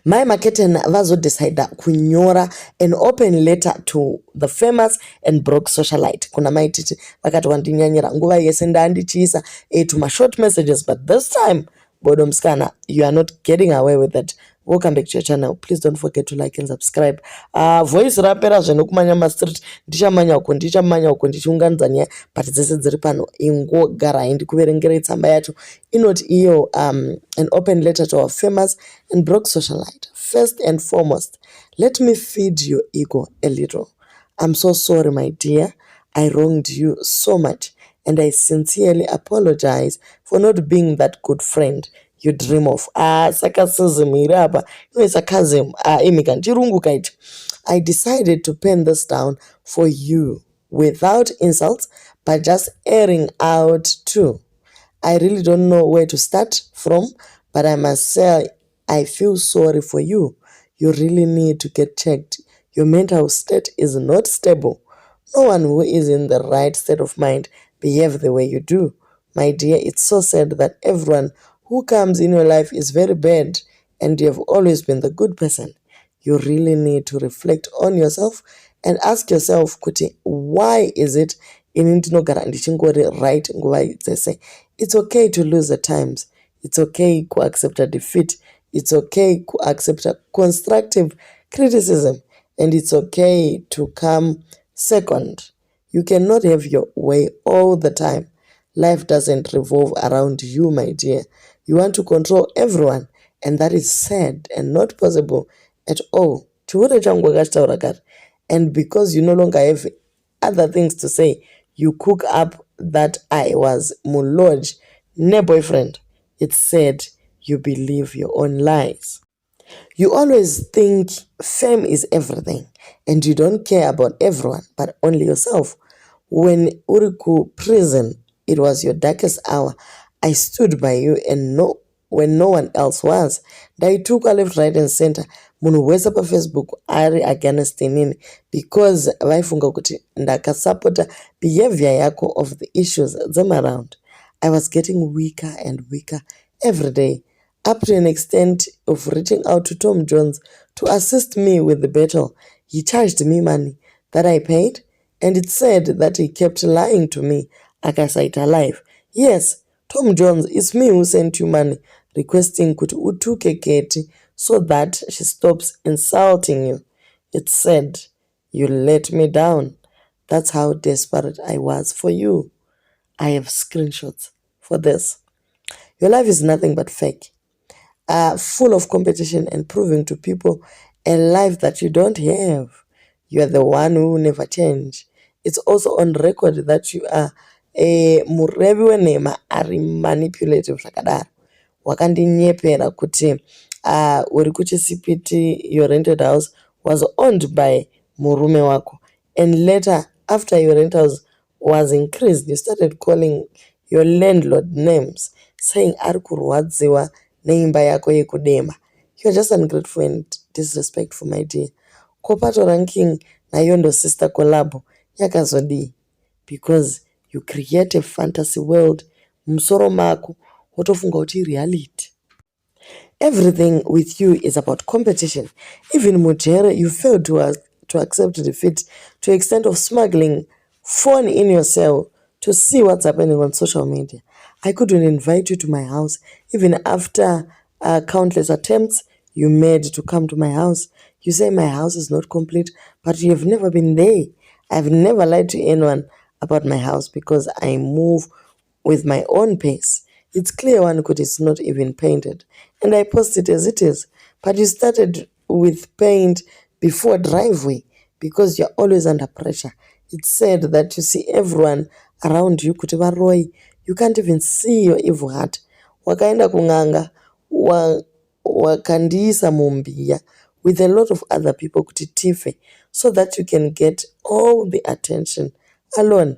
Mai Maketen vazodecida kunyora an open letter to the famous and broke socialite. Kuna maititi vakati wandinyanyira nguva yese ndandichiisa tuma short messages, but this time Bodom Scanner, you are not getting away with it. Welcome back to your channel. Please don't forget to like and subscribe. Voice rapera zvenokumanya street ndichamanya uko ndichiunganidza nyaya but dzese dziri pano ingogarai ndikuverengere tsamba yacho inoti iyo an open letter to our famous and broke socialite. First and foremost, let me feed your ego a little. I'm so sorry, my dear. I wronged you so much, and I sincerely apologize for not being that good friend you dream of. Sarcasm irapa. No, sarcasm. Imikan chirungu kaiti. I decided to pen this down for you without insults, but just airing out too. I really don't know where to start from, but I must say I feel sorry for you. You really need to get checked. Your mental state is not stable. No one who is in the right state of mind behave the way you do. My dear, it's so sad that everyone who comes in your life is very bad and you have always been the good person. You really need to reflect on yourself and ask yourself, Kuti, why is it right? It's okay to lose at times. It's okay to accept a defeat. It's okay to accept a constructive criticism. And it's okay to come second. You cannot have your way all the time. Life doesn't revolve around you, my dear. You want to control everyone, and that is sad and not possible at all. And because you no longer have other things to say, you cook up that I was muloj, ne boyfriend. It's sad you believe your own lies. You always think fame is everything and you don't care about everyone but only yourself. When Uriku prison, it was your darkest hour. I stood by you and when no one else was. I took a left, right and center. Munu wesa pa Facebook ari against nini because vaifunga kuti ndakasupporta behavior yako of the issues them around. I was getting weaker and weaker every day, up to an extent of reaching out to Tom Jones to assist me with the battle. He charged me money that I paid, and it said that he kept lying to me. Akasaita alive. Yes, Tom Jones, it's me who sent you money, requesting kuti utuke Katie so that she stops insulting you. It said you let me down. That's how desperate I was for you. I have screenshots for this. Your life is nothing but fake, full of competition and proving to people a life that you don't have. You are the one who will never change. It's also on record that you are a murevi wenema ari manipulative zvakadaro. Wakandinyepera kuti uri kuChipiti, your rented house was owned by murume wako, and later after your rent house was increased, you started calling your landlord names, saying ari kurwadziwa neimba yako yekudema. You are just ungrateful and disrespectful, my dear. Kopato ranking na yondo sister collabo yakazodi because you create a fantasy world musoro mako wotofunga kuti reality. Everything with you is about competition. Even Mujere, you failed to accept defeat to the extent of smuggling phone in your cell to see what's happening on social media. I couldn't invite you to my house even after countless attempts you made to come to my house. You say my house is not complete, but you have never been there. I've never lied to anyone about my house because I move with my own pace. It's clear one could it's not even painted, and I post it as it is. But you started with paint before driveway because you're always under pressure. It's said that you see everyone around you kutiba roy. You can't even see your evil heart. Wakaenda kunganga wakandisa mumbia with a lot of other people kutitife so that you can get all the attention alone.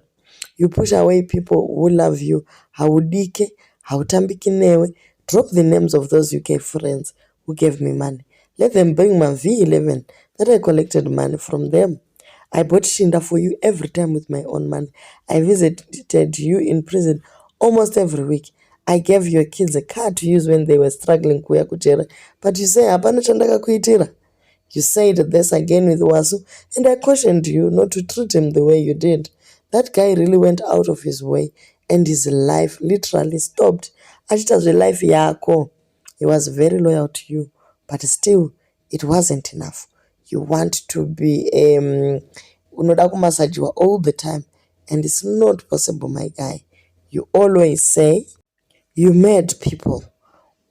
You push away people who love you. Haudike, hautambiki newe. Drop the names of those UK friends who gave me money. Let them bring my V11 that I collected money from them. I bought Shinda for you every time with my own money. I visited you in prison almost every week. I gave your kids a car to use when they were struggling kuya kujera, but you say hapana chandakakuitira. You said this again with Wasu, and I cautioned you not to treat him the way you did. That guy really went out of his way, and his life literally stopped. Achita's life yako. He was very loyal to you, but still, it wasn't enough. You want to be unoda kumasajiwa all the time, and it's not possible, my guy. You always say you made people.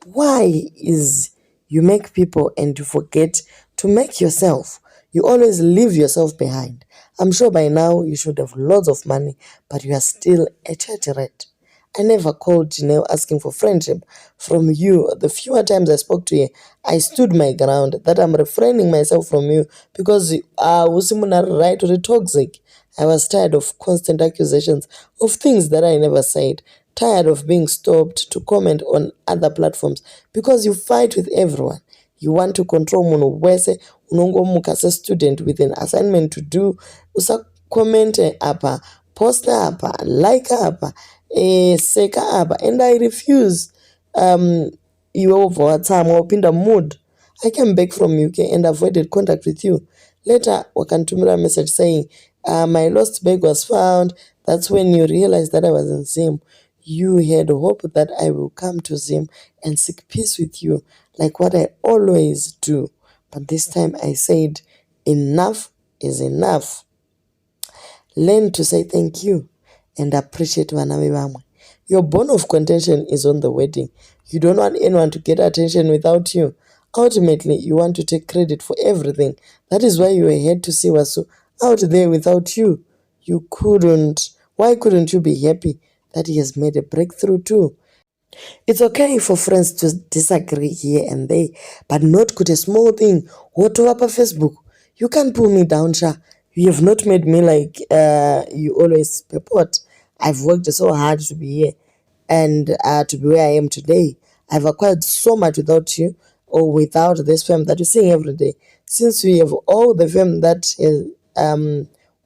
Why is you make people and you forget to make yourself? You always leave yourself behind. I'm sure by now you should have lots of money, but you are still a church rat. I never called Janelle asking for friendship from you. The fewer times I spoke to you, I stood my ground that I'm refraining myself from you because usimunari right or toxic. I was tired of constant accusations of things that I never said. Tired of being stopped to comment on other platforms because you fight with everyone. You want to control munhu wese unongomuka student with an assignment to do. Usa comment apa, post apa, like apa, seka apa, and I refuse. You over time wapinda mood. I came back from UK and avoided contact with you. Later, wakantumira a message saying, my lost bag was found. That's when you realized that I was in Zim. You had hope that I will come to Zim and seek peace with you, like what I always do. But this time I said, enough is enough. Learn to say thank you and appreciate vanavi vamwe. Your bone of contention is on the wedding. You don't want anyone to get attention without you. Ultimately, you want to take credit for everything. That is why you were here to see Wasu out there without you. You couldn't. Why couldn't you be happy that he has made a breakthrough too? It's okay for friends to disagree here and there, but not good a small thing. What up Facebook? You can't pull me down, Sha. You have not made me like you always purport. I've worked so hard to be here and to be where I am today. I've acquired so much without you or without this fame that you're seeing every day. Since we have all the fame that is,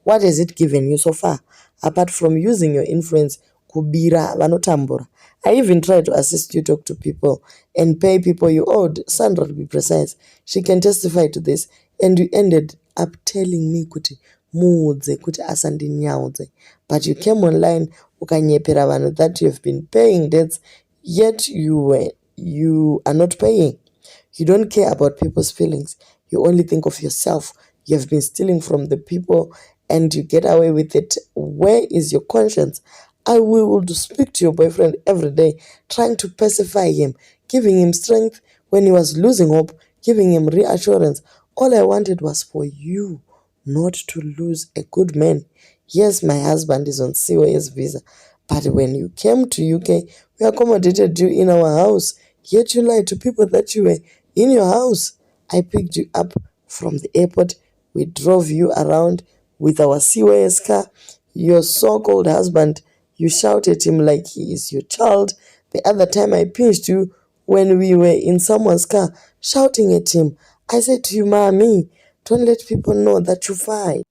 what has it given you so far? Apart from using your influence, kubira vanotambura. I even tried to assist you talk to people and pay people you owed. Sandra, to be precise, she can testify to this. And you ended up telling me kuti muudze kuti asandinyaudze. But you came online ukanyepera vanhu that you have been paying debts, yet you are not paying. You don't care about people's feelings. You only think of yourself. You have been stealing from the people and you get away with it. Where is your conscience? I will speak to your boyfriend every day, trying to pacify him, giving him strength when he was losing hope, giving him reassurance. All I wanted was for you not to lose a good man. Yes, my husband is on COS visa, but when you came to UK, we accommodated you in our house, yet you lied to people that you were in your house. I picked you up from the airport. We drove you around with our COS car. Your so-called husband, you shout at him like he is your child. The other time I pinched you when we were in someone's car, shouting at him. I said to you, Mommy, don't let people know that you fight.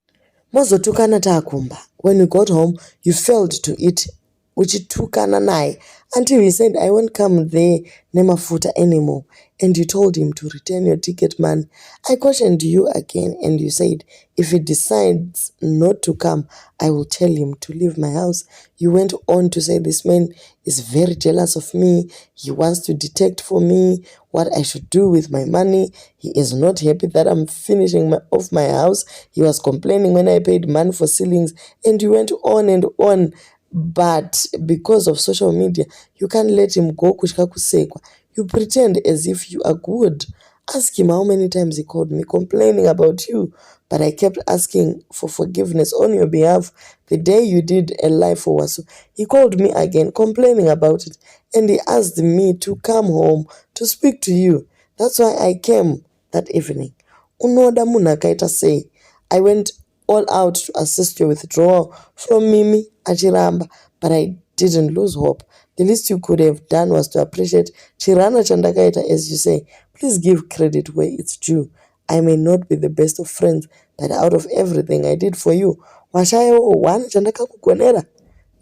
Mozotukana takumba. When you got home, you failed to eat uchitukana naye until he said, I won't come there nemafuta anymore. And you told him to return your ticket money. I cautioned you again and you said, if he decides not to come, I will tell him to leave my house. You went on to say this man is very jealous of me. He wants to detect for me what I should do with my money. He is not happy that I'm finishing off my house. He was complaining when I paid money for ceilings, and you went on and on. But because of social media, you can't let him go kushka kusekwa. You pretend as if you are good. Ask him how many times he called me complaining about you. But I kept asking for forgiveness on your behalf. The day you did a live for Wasu, he called me again complaining about it. And he asked me to come home to speak to you. That's why I came that evening. Unoda munakaita say, I went all out to assist your withdrawal from Mimi Achiramba, but I didn't lose hope. The least you could have done was to appreciate Chirana Chandakaita, as you say. Please give credit where it's due. I may not be the best of friends, but out of everything I did for you, Washayo one Chandaka Kukonera.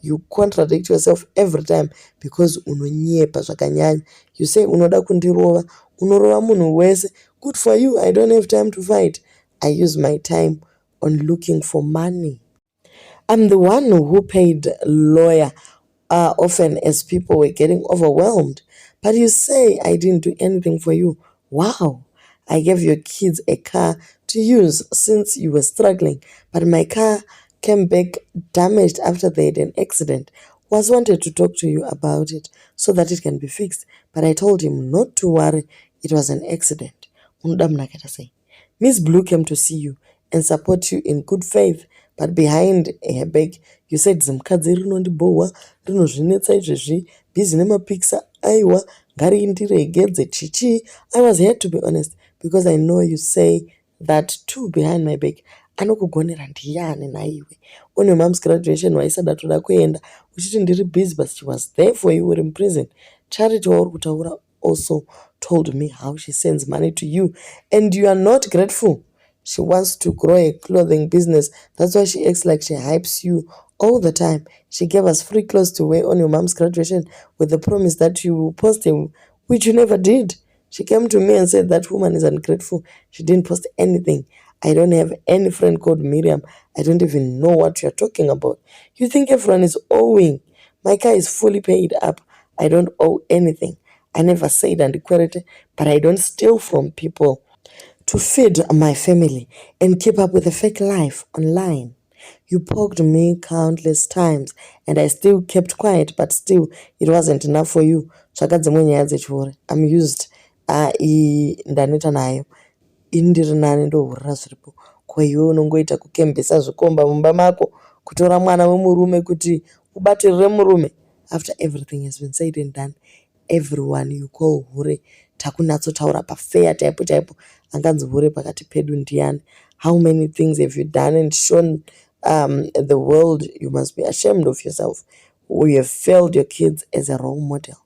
You contradict yourself every time because unonyepa zvakanyanya. You say unoda kundirova, unorova munhu wese. Good for you, I don't have time to fight. I use my time on looking for money. I'm the one who paid lawyer often as people were getting overwhelmed. But you say I didn't do anything for you. Wow. I gave your kids a car to use since you were struggling, but my car came back damaged after they had an accident. Was wanted to talk to you about it so that it can be fixed, but I told him not to worry, it was an accident. Unoda munhu akaita sei? Miss Blue came to see you and support you in good faith, but behind her back you said zimukadzi rinondibhohwa rinozvinetsa izvezvi bhizi nemapikisa aiwa ngarindiregedze chichi. I was here to be honest because I know you say that too behind my back. Anokugonera ndiani naiwe? On your mom's graduation waisada toda kuenda uchiti ndiri busy, but she was there for you, were in prison. Charity wauri kutaura also told me how she sends money to you and you are not grateful. She wants to grow a clothing business. That's why she acts like she hypes you all the time. She gave us free clothes to wear on your mom's graduation with the promise that you will post them, which you never did. She came to me and said that woman is ungrateful. She didn't post anything. I don't have any friend called Miriam. I don't even know what you're talking about. You think everyone is owing. My car is fully paid up. I don't owe anything. I never said antiquity, but I don't steal from people to feed my family and keep up with a fake life online. You poked me countless times and I still kept quiet, but still it wasn't enough for you. Zvakadzimwe nyaya dzechiore. I'm used. Ndaneta nayo. Indiri nani ndohurira zviripo. Kwa iwe unongoita kukembesa zvikomba mumba mako, kutora mwana wemurume kuti ubatirire murume. After everything has been said and done, everyone you call hure takunatsotaura pafair taipo anganzi hure pakati pedu ndiani. How many things have you done and shown the world? You must be ashamed of yourself. You have failed your kids as a role model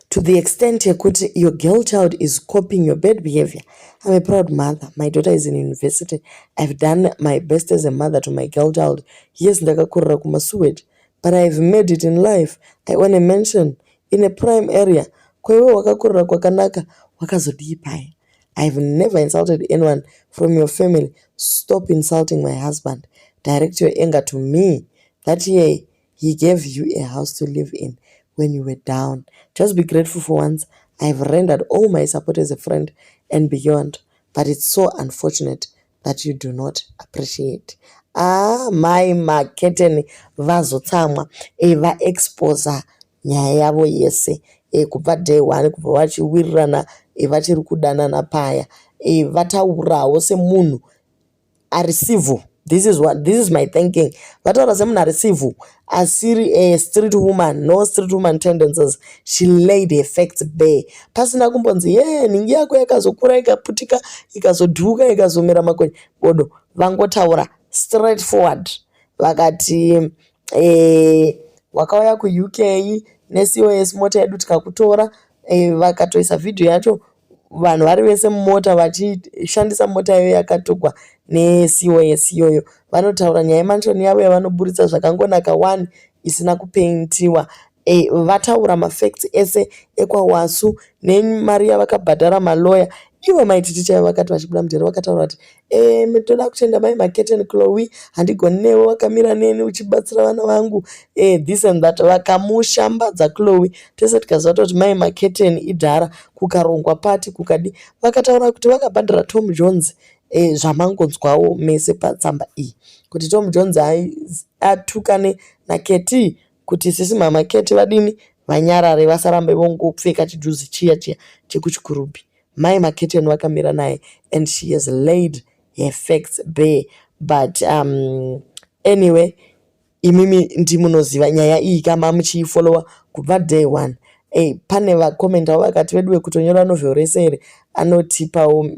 to the extent yekuti your girl child is copying your bad behavior. I'm a proud mother. My daughter is in university. I've done my best as a mother to my girl child. Yes, ndakakurira kumasewage, but I've made it in life. I want to mention in a prime area. Kwa iwe wakakurira kwakanaka wakazodii paya. I've never insulted anyone from your family. Stop insulting my husband. Direct your anger to me. That year, he gave you a house to live in when you were down. Just be grateful for once. I've rendered all my support as a friend and beyond, but it's so unfortunate that you do not appreciate. My marketing vazotsamwa vaexposa nyaya yavo yese kubva day one kubva vachiwirirana vachiri kudanana paya vataurawo semunhu arisivhu. This is my thinking. Vataura semunhu arisivhu, asiri a street woman, no street woman tendencies. She laid her facts bare. Pasina kumbonzi ningi yako yakazokura ikaputika ikazodhuka ikazomera makwenzi bodo. Vangotaura straight forward. Vakati wakauya kuUK neCOS mota yedu tikakutora, vakatoisa video yacho vanhu vari vese mumota vachishandisa mota yayo yakatogwa neCOS iyoyo. Vanotaura nyaya yemanshoni yavo yavanoburitsa zvakangonaka 1 isina kupeintiwa. Vataura mafacts ese ekwawasu nemari yavakabhadhara maloya. Ivo maiticha yavakati vachibuda mujeri vakataura kuti toda kutenda mai Marketen Chloe, handigoni newe wakamira neni uchibatsira vana vangu this and that. Vakamushambadza Chloe, tese tikaziva kuti mai Marketen idhara, kukarongwa pati kukadi. Vakataura kuti vakabhadhara Tom Jones zvamangonzwawo mese patsamba iyi kuti Tom Jones atukane naKeti kuti sisi mama Keti vadini vanyarare vasarambe vongopfeka chijuzi chiya chekuchikurubhi. Mai Marketen vakamira naye and she has laid her facts bare. But anyway, imimi ndimunoziva nyaya iyi kama muchifollowa kubva day one. Pane vakomenta vakati veduwe kutonyora novhero rese here anotipawo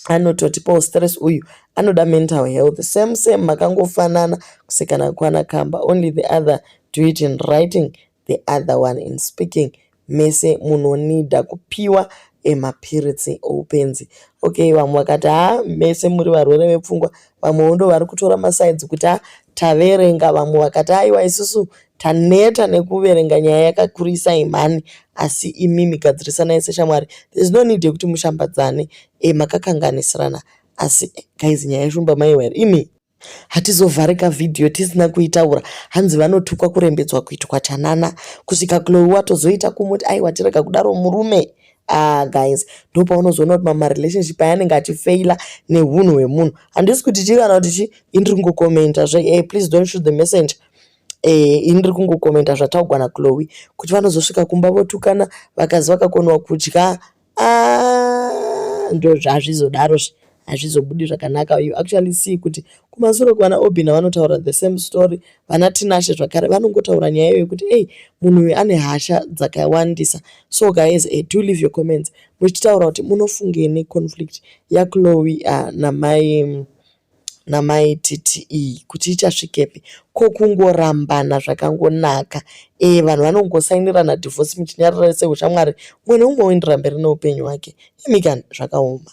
anototipawo stress uyu anoda mental health. Same makangofanana kusekana kwana kamba. Only the other do it in writing, the other one in speaking. Mese munonida kupiwa emapiritsi oupenzi. Okay, vamwe vakati mese muri varwere vepfungwa, vamwewo ndo vari kutora masaidzi kuti taverenga. Vamwe vakati aiwa isusu taneta nekuverenga nyaya yakakurisa imhani, asi imimi gadzirisana seshamwari. There's no need yekuti mushambadzane, makakanganisirana. Asi guys, nyaya yeshumba maiwa here imi hatizovharika vhidhiyo tisina kuitaura. Hanzi vanotukwa kurembedzwa kuitwa chanana, kusvika Chloe watozoita kumuti aiwa tirega kudaro murume. Guys, ndo paunozoona kuti marelationship ayanenge achifeila neunhu hwemunhu. Handisi kuti chivana kuti indiri kungokomenta please don't shoot the messenger. Indiri kungokomenta zvataugwa naChloe kuti vanozosvika kumba votukana, vakazi vakakonwa kudya. Ndo hazvizodarozve, hazvizobudi zvakanaka. You actually see kuti kumashure kwana Obina vanotaura the same story. Vana Tinashe zvakare vanongotaura nyaya yekuti munhu uyu ane hasha dzakawandisa. So guys, do leave your comments muchitaura kuti munofungei neconflict yaChloe namai TTE kuti ichasvikepi, ko kungorambana zvakangonaka. Vanhu vanongosainirana divorce muchinyarara seushamwari, umwe neumwe oendera mberi neupenyu hwake. Imikani zvakaoma.